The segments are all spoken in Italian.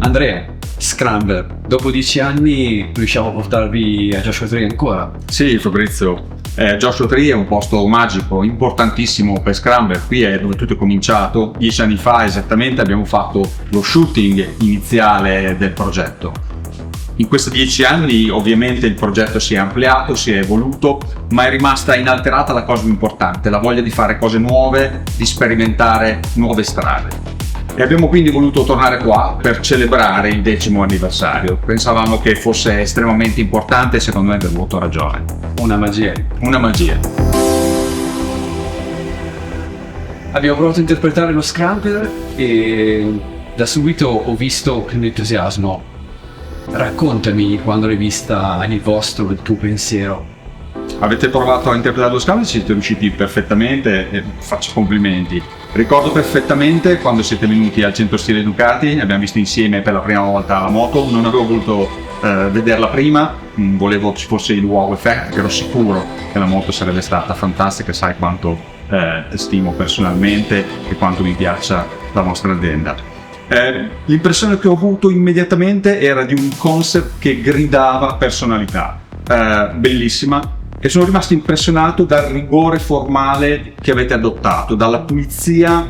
Andrea, Scrambler, dopo 10 anni riusciamo a portarvi a Joshua Tree ancora? Sì, Fabrizio, Joshua Tree è un posto magico, importantissimo per Scrambler. Qui è dove tutto è cominciato. 10 anni fa esattamente abbiamo fatto lo shooting iniziale del progetto. In questi 10 anni ovviamente il progetto si è ampliato, si è evoluto, ma è rimasta inalterata la cosa importante, la voglia di fare cose nuove, di sperimentare nuove strade. E abbiamo quindi voluto tornare qua per celebrare il 10° anniversario. Pensavamo che fosse estremamente importante e secondo me abbiamo avuto ragione. Una magia. Una magia. Abbiamo provato a interpretare lo Scrambler e da subito ho visto un entusiasmo. Raccontami quando l'hai vista il tuo pensiero. Avete provato a interpretare lo Scrambler, siete riusciti perfettamente e faccio complimenti. Ricordo perfettamente quando siete venuti al Centro Stile Ducati, abbiamo visto insieme per la prima volta la moto. Non avevo voluto vederla prima, volevo ci fosse il wow effect, ero sicuro che la moto sarebbe stata fantastica. Sai quanto stimo personalmente e quanto mi piaccia la vostra azienda. L'impressione che ho avuto immediatamente era di un concept che gridava personalità, bellissima. E sono rimasto impressionato dal rigore formale che avete adottato, dalla pulizia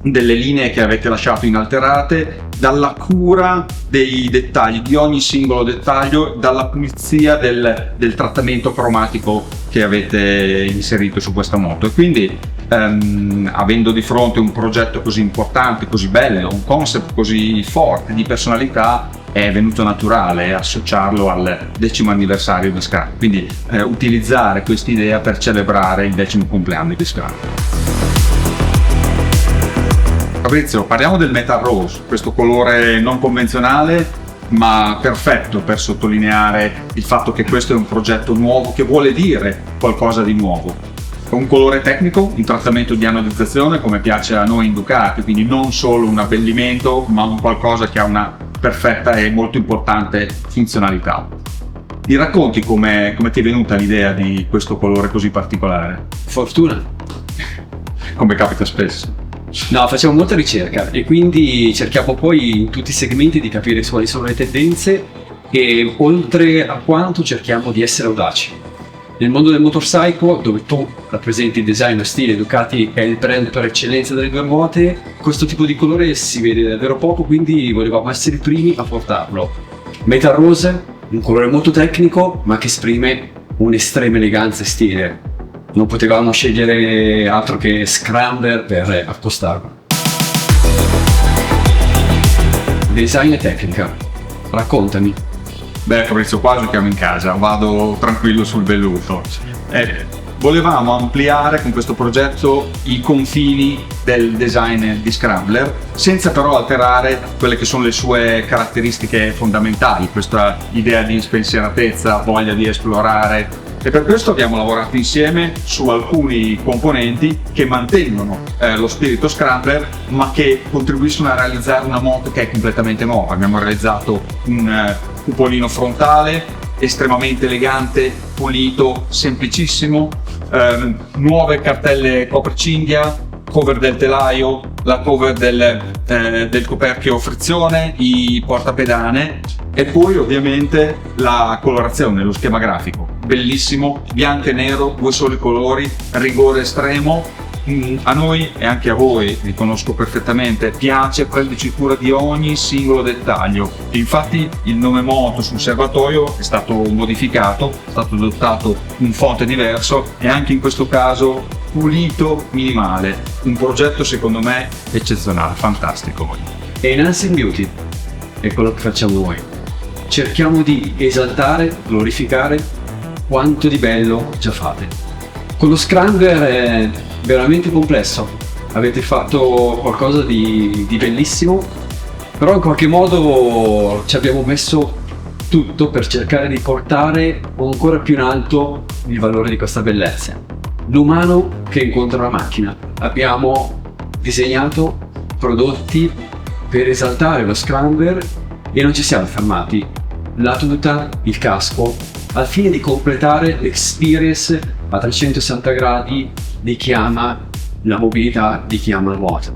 delle linee che avete lasciato inalterate, dalla cura dei dettagli, di ogni singolo dettaglio, dalla pulizia del trattamento cromatico che avete inserito su questa moto. E quindi avendo di fronte un progetto così importante, così bello, un concept così forte di personalità, è venuto naturale associarlo al 10° anniversario di Scrambler, quindi utilizzare quest'idea per celebrare il 10° compleanno di Scrambler. Fabrizio, parliamo del Metal Rose, questo colore non convenzionale ma perfetto per sottolineare il fatto che questo è un progetto nuovo che vuole dire qualcosa di nuovo. È un colore tecnico, un trattamento di anodizzazione come piace a noi in Ducati, quindi non solo un abbellimento ma un qualcosa che ha una perfetta e molto importante funzionalità. Mi racconti come ti è venuta l'idea di questo colore così particolare? Fortuna. Come capita spesso. No, facciamo molta ricerca e quindi cerchiamo poi in tutti i segmenti di capire quali sono le tendenze e oltre a quanto cerchiamo di essere audaci. Nel mondo del motorcycle, dove tu rappresenti il design e stile Ducati, che è il brand per eccellenza delle due ruote, questo tipo di colore si vede davvero poco, quindi volevamo essere i primi a portarlo. Metal Rose, un colore molto tecnico, ma che esprime un'estrema eleganza e stile. Non potevamo scegliere altro che Scrambler per accostarlo. Design e tecnica. Raccontami. Beh, Fabrizio, qua giochiamo in casa, vado tranquillo sul velluto. Volevamo ampliare con questo progetto i confini del design di Scrambler, senza però alterare quelle che sono le sue caratteristiche fondamentali, questa idea di spensieratezza, voglia di esplorare. E per questo abbiamo lavorato insieme su alcuni componenti che mantengono lo spirito Scrambler, ma che contribuiscono a realizzare una moto che è completamente nuova. Abbiamo realizzato un cupolino frontale estremamente elegante, pulito, semplicissimo, nuove cartelle copricinghia, cover del telaio, la cover del coperchio frizione, i portapedane e poi ovviamente la colorazione, lo schema grafico. Bellissimo, bianco e nero, due soli colori, rigore estremo. A noi e anche a voi, riconosco perfettamente, piace prenderci cura di ogni singolo dettaglio. Infatti il nome moto sul serbatoio è stato modificato, è stato adottato un fonte diverso e anche in questo caso pulito, minimale. Un progetto secondo me eccezionale, fantastico. E Enhancing Beauty è quello che facciamo noi. Cerchiamo di esaltare, glorificare quanto di bello già fate. Con lo Scrambler è veramente complesso, avete fatto qualcosa di bellissimo, però in qualche modo ci abbiamo messo tutto per cercare di portare ancora più in alto il valore di questa bellezza. L'umano che incontra la macchina. Abbiamo disegnato prodotti per esaltare lo Scrambler e non ci siamo fermati. La tuta, il casco, al fine di completare l'experience a 360 gradi di chi ama la mobilità, di chi ama la moto.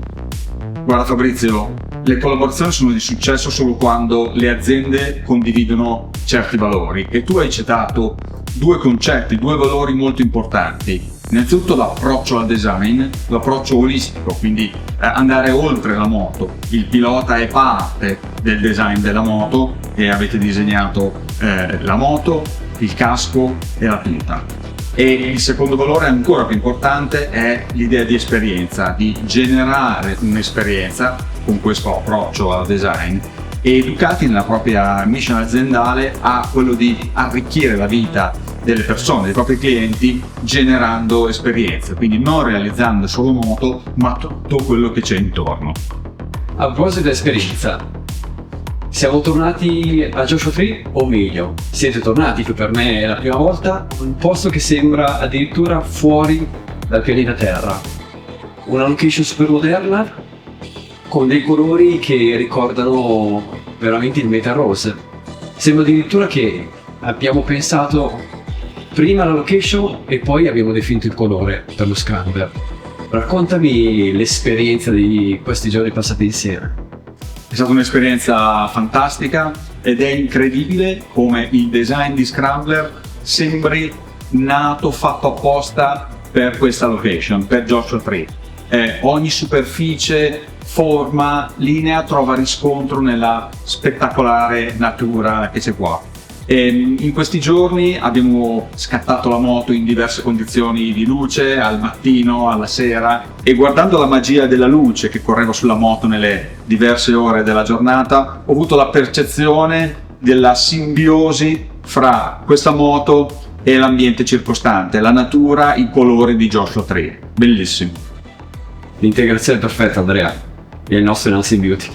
Guarda Fabrizio, le collaborazioni sono di successo solo quando le aziende condividono certi valori, e tu hai citato due concetti, due valori molto importanti. Innanzitutto l'approccio al design, l'approccio olistico, quindi andare oltre la moto. Il pilota è parte del design della moto e avete disegnato la moto, il casco e la tuta. E il secondo valore ancora più importante è l'idea di esperienza, di generare un'esperienza con questo approccio al design, e educati nella propria mission aziendale a quello di arricchire la vita delle persone, dei propri clienti, generando esperienze, quindi non realizzando solo moto, ma tutto quello che c'è intorno. A proposito di esperienza, siamo tornati a Joshua Tree, o meglio, siete tornati, che per me è la prima volta, un posto che sembra addirittura fuori dal pianeta Terra. Una location super moderna, con dei colori che ricordano veramente il Metal Rose. Sembra addirittura che abbiamo pensato prima la location e poi abbiamo definito il colore per lo scrambler. Raccontami l'esperienza di questi giorni passati insieme. È stata un'esperienza fantastica ed è incredibile come il design di Scrambler sembri nato, fatto apposta per questa location, per Joshua Tree. Ogni superficie, forma, linea trova riscontro nella spettacolare natura che c'è qua. In questi giorni abbiamo scattato la moto in diverse condizioni di luce, al mattino, alla sera, e guardando la magia della luce che correva sulla moto nelle diverse ore della giornata, ho avuto la percezione della simbiosi fra questa moto e l'ambiente circostante, la natura, i colori di Joshua Tree. Bellissimo. L'integrazione perfetta, Andrea, e il nostro Enhancing Beauty.